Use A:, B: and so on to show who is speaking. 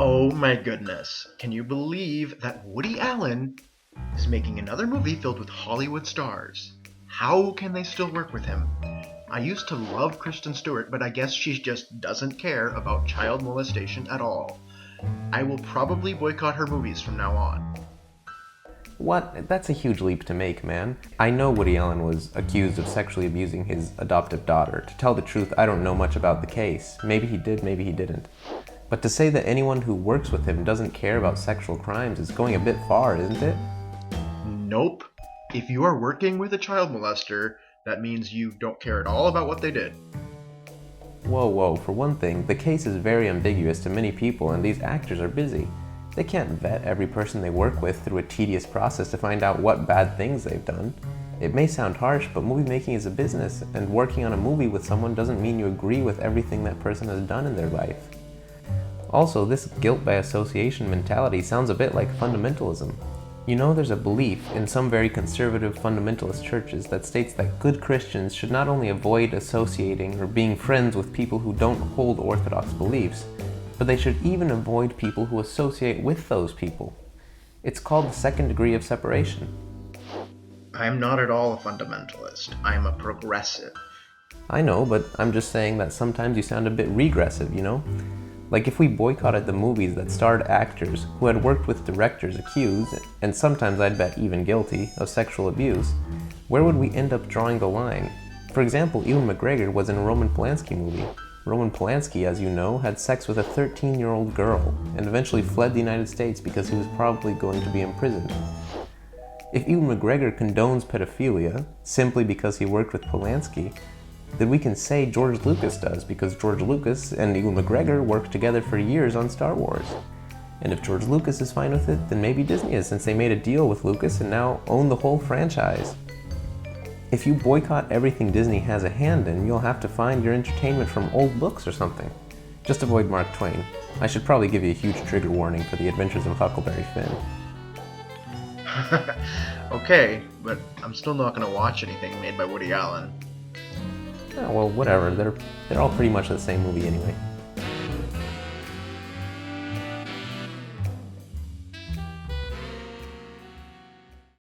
A: Oh my goodness. Can you believe that Woody Allen is making another movie filled with Hollywood stars? How can they still work with him? I used to love Kristen Stewart, but I guess she just doesn't care about child molestation at all. I will probably boycott her movies from now on.
B: What? That's a huge leap to make, man. I know Woody Allen was accused of sexually abusing his adoptive daughter. To tell the truth, I don't know much about the case. Maybe he did, maybe he didn't. But to say that anyone who works with him doesn't care about sexual crimes is going a bit far, isn't it?
A: Nope. If you are working with a child molester, that means you don't care at all about what they did.
B: Whoa, whoa, for one thing, the case is very ambiguous to many people and these actors are busy. They can't vet every person they work with through a tedious process to find out what bad things they've done. It may sound harsh, but movie making is a business, and working on a movie with someone doesn't mean you agree with everything that person has done in their life. Also, this guilt by association mentality sounds a bit like fundamentalism. You know, there's a belief in some very conservative fundamentalist churches that states that good Christians should not only avoid associating or being friends with people who don't hold orthodox beliefs, but they should even avoid people who associate with those people. It's called the second degree of separation.
A: I'm not at all a fundamentalist. I'm a progressive.
B: I know, but I'm just saying that sometimes you sound a bit regressive, you know? Like if we boycotted the movies that starred actors who had worked with directors accused, and sometimes I'd bet even guilty, of sexual abuse, where would we end up drawing the line? For example, Ewan McGregor was in a Roman Polanski movie. Roman Polanski, as you know, had sex with a 13-year-old girl and eventually fled the United States because he was probably going to be imprisoned. If Ewan McGregor condones pedophilia simply because he worked with Polanski, then we can say George Lucas does because George Lucas and Ewan McGregor worked together for years on Star Wars. And if George Lucas is fine with it, then maybe Disney is, since they made a deal with Lucas and now own the whole franchise. If you boycott everything Disney has a hand in, you'll have to find your entertainment from old books or something. Just avoid Mark Twain. I should probably give you a huge trigger warning for The Adventures of Huckleberry Finn.
A: Okay, but I'm still not going to watch anything made by Woody Allen.
B: Yeah, well, whatever. They're all pretty much the same movie anyway.